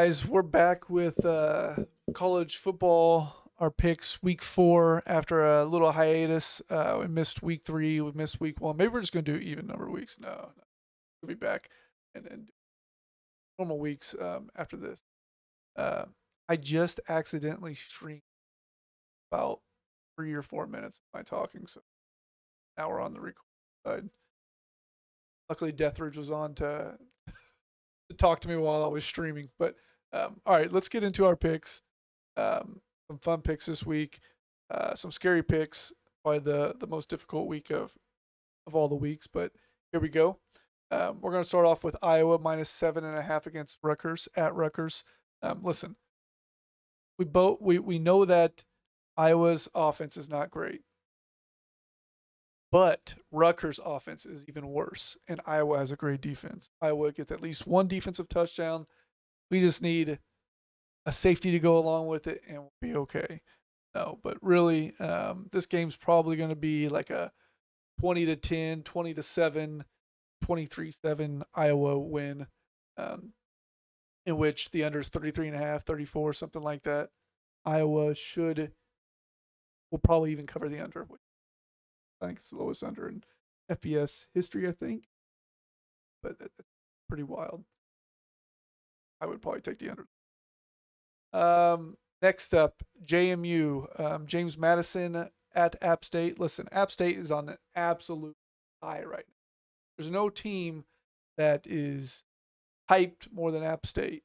guys, we're back with college football. Our picks week 4 after a little hiatus. We missed week 3. We missed week 1. Maybe we're just gonna do even number of weeks. No, we'll be back and do normal weeks after this. Uh, I just accidentally streamed about 3 or 4 minutes of my talking, so now we're on the record side. Luckily, Deathridge was on to talk to me while I was streaming. But all right, let's get into our picks. Some fun picks this week. Some scary picks. Probably the most difficult week of all the weeks. But here we go. We're going to start off with Iowa -7.5 against Rutgers at Rutgers. Listen, we know that Iowa's offense is not great, but Rutgers' offense is even worse, and Iowa has a great defense. Iowa gets at least one defensive touchdown. We just need a safety to go along with it, and we'll be okay. No, but really, this game's probably going to be like a 20-10, 20-7, 23-7 Iowa win, in which the under is 33.5, 34, something like that. Iowa will probably even cover the under, which I think it's the lowest under in FBS history, I think. But that's pretty wild. I would probably take the under. Next up, JMU, James Madison at App State. Listen, App State is on an absolute high right now. There's no team that is hyped more than App State,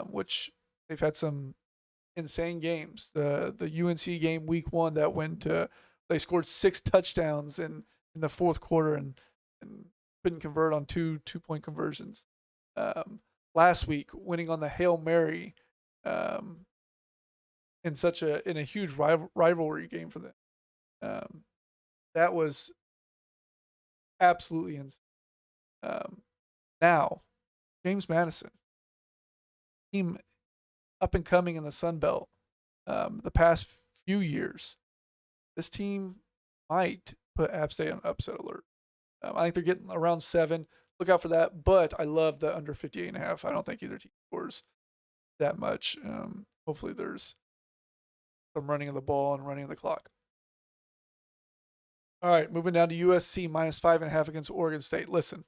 which they've had some insane games. The UNC game week 1 that went they scored 6 touchdowns in the fourth quarter and couldn't convert on two-point conversions. Last week, winning on the Hail Mary in a huge rivalry game for them. That was absolutely insane. Now, James Madison, team up and coming in the Sun Belt, the past few years, this team might put App State on upset alert. I think they're getting around 7. Look out for that. But I love the under 58.5. I don't think either team scores that much. Hopefully there's some running of the ball and running of the clock. All right, moving down to USC -5.5 against Oregon State. Listen,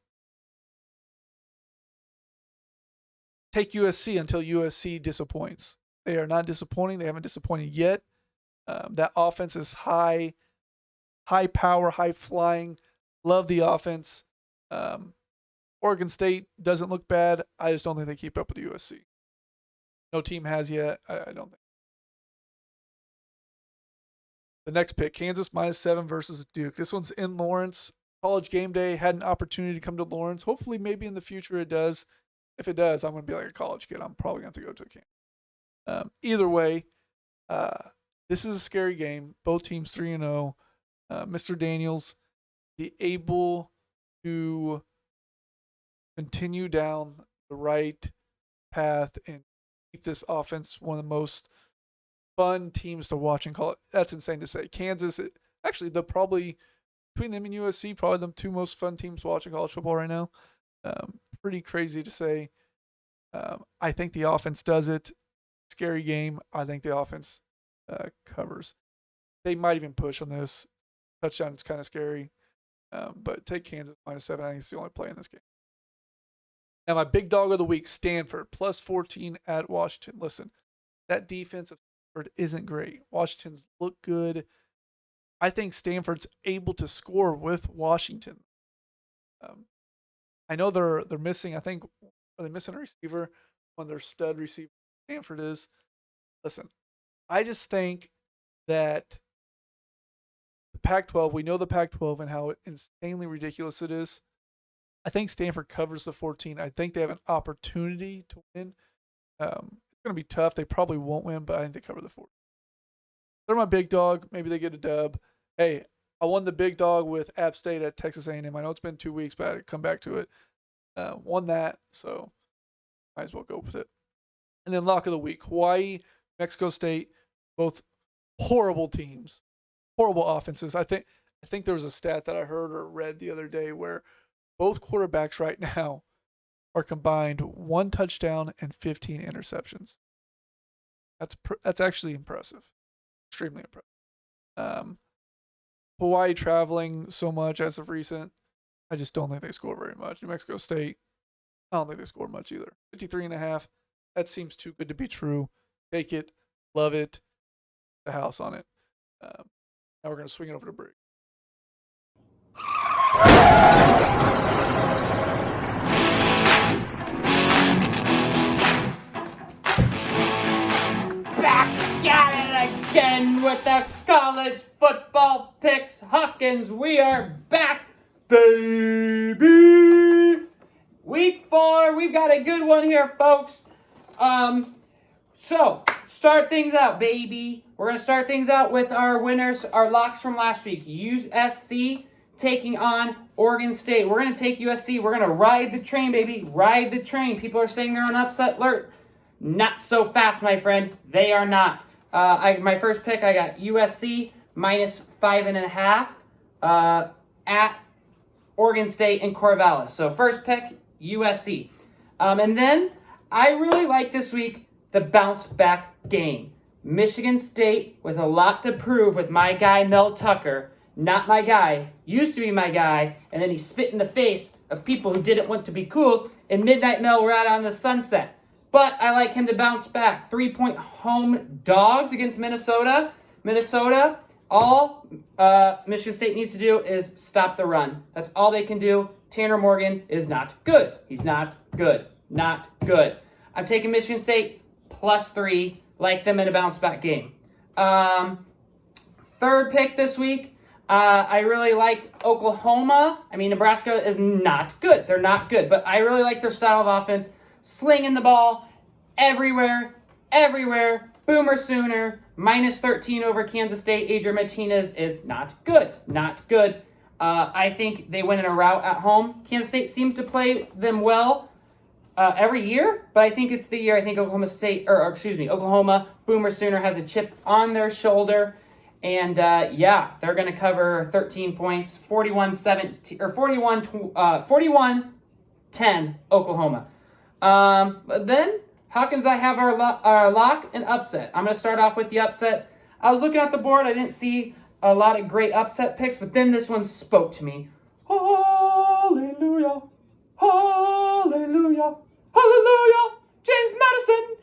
take USC until USC disappoints. They are not disappointing. They haven't disappointed yet. That offense is high power, high flying. Love the offense. Oregon State doesn't look bad. I just don't think they keep up with USC. No team has yet. I don't think. The next pick, Kansas -7 versus Duke. This one's in Lawrence. College game day. Had an opportunity to come to Lawrence. Hopefully, maybe in the future it does. If it does, I'm going to be like a college kid. I'm probably going to have to go to a camp. Either way, this is a scary game. Both teams 3-0. Mr. Daniels, be able to continue down the right path and keep this offense one of the most fun teams to watch in college. That's insane to say. Kansas, actually, they're probably, between them and USC, probably the 2 most fun teams watching college football right now. Pretty crazy to say. I think the offense does it. Scary game. I think the offense covers. They might even push on this. Touchdown is kind of scary. But take Kansas -7. I think it's the only play in this game. Now, my big dog of the week, Stanford, +14 at Washington. Listen, that defense of Stanford isn't great. Washington's look good. I think Stanford's able to score with Washington. I know they're missing, I think, are they missing a receiver? One of their stud receiver, Stanford is. Listen, I just think that the Pac-12, we know the Pac-12 and how insanely ridiculous it is. I think Stanford covers the 14. I think they have an opportunity to win. It's going to be tough. They probably won't win, but I think they cover the 14. They're my big dog. Maybe they get a dub. Hey, I won the big dog with App State at Texas A&M. I know it's been 2 weeks, but I come back to it. Won that, so might as well go with it. And then lock of the week, Hawaii, Mexico State, both horrible teams, horrible offenses. I think there was a stat that I heard or read the other day where both quarterbacks right now are combined 1 touchdown and 15 interceptions. That's actually impressive. Extremely impressive. Hawaii traveling so much as of recent. I just don't think they score very much. New Mexico State, I don't think they score much either. 53.5. That seems too good to be true. Take it. Love it. The house on it. Now we're going to swing it over to Briggs. Back at it again with the college football picks. Hawkins, we are back, baby. Week 4, we've got a good one here, folks. So start things out, baby. We're going to start things out with our winners, our locks from last week. USC taking on Oregon State. We're going to take USC. We're going to ride the train, baby. Ride the train. People are saying they're on upset alert. Not so fast, my friend. They are not. My first pick, I got USC minus 5.5 at Oregon State and Corvallis. So first pick, USC. And then I really like this week the bounce back game. Michigan State with a lot to prove with my guy Mel Tucker. Not my guy. Used to be my guy. And then he spit in the face of people who didn't want to be cool. And Midnight Mel were out on the sunset. But I like him to bounce back. 3-point home dogs against Minnesota. Minnesota, all Michigan State needs to do is stop the run. That's all they can do. Tanner Morgan is not good. He's not good. Not good. I'm taking Michigan State +3. Like them in a bounce back game. Third pick this week. I really liked Oklahoma. I mean, Nebraska is not good. They're not good. But I really like their style of offense. Slinging the ball everywhere. Boomer Sooner. -13 over Kansas State. Adrian Martinez is not good. Not good. I think they win in a rout at home. Kansas State seems to play them well every year, but I think it's the year. I think Oklahoma Boomer Sooner has a chip on their shoulder. And they're going to cover 13 points, 41-10 Oklahoma. But then, Hawkins, I have our lock and upset. I'm going to start off with the upset. I was looking at the board. I didn't see a lot of great upset picks, but then this one spoke to me. Hallelujah. Hallelujah. Hallelujah. James Madison.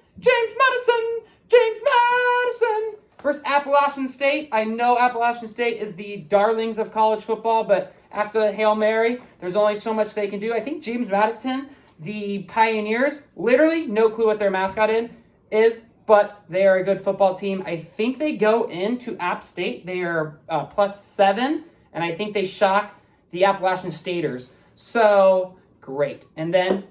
Versus Appalachian State. I know Appalachian State is the darlings of college football, but after the Hail Mary, there's only so much they can do. I think James Madison, the Pioneers, literally no clue what their mascot is, but they are a good football team. I think they go into App State. They are +7, and I think they shock the Appalachian Staters. So, great. And then,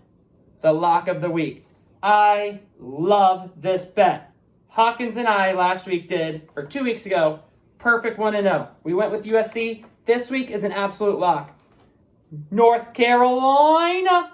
the lock of the week. I love this bet. Hawkins and I last week 2 weeks ago, perfect 1-0. We went with USC. This week is an absolute lock. North Carolina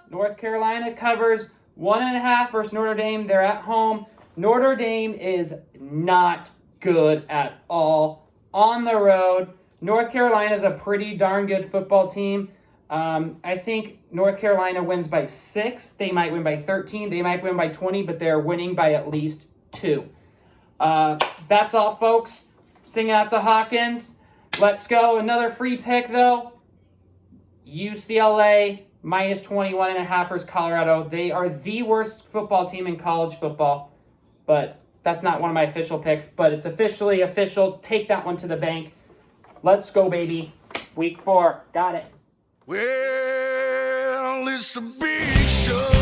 covers 1.5 versus Notre Dame. They're at home. Notre Dame is not good at all on the road. North Carolina is a pretty darn good football team. I think North Carolina wins by 6. They might win by 13. They might win by 20, but they're winning by at least 2. That's all, folks. Sing out to Hawkins. Let's go. Another free pick, though. UCLA -21.5 versus Colorado. They are the worst football team in college football, but that's not one of my official picks, but it's officially official. Take that one to the bank. Let's go, baby. Week 4. Got it. Well, it's a big show.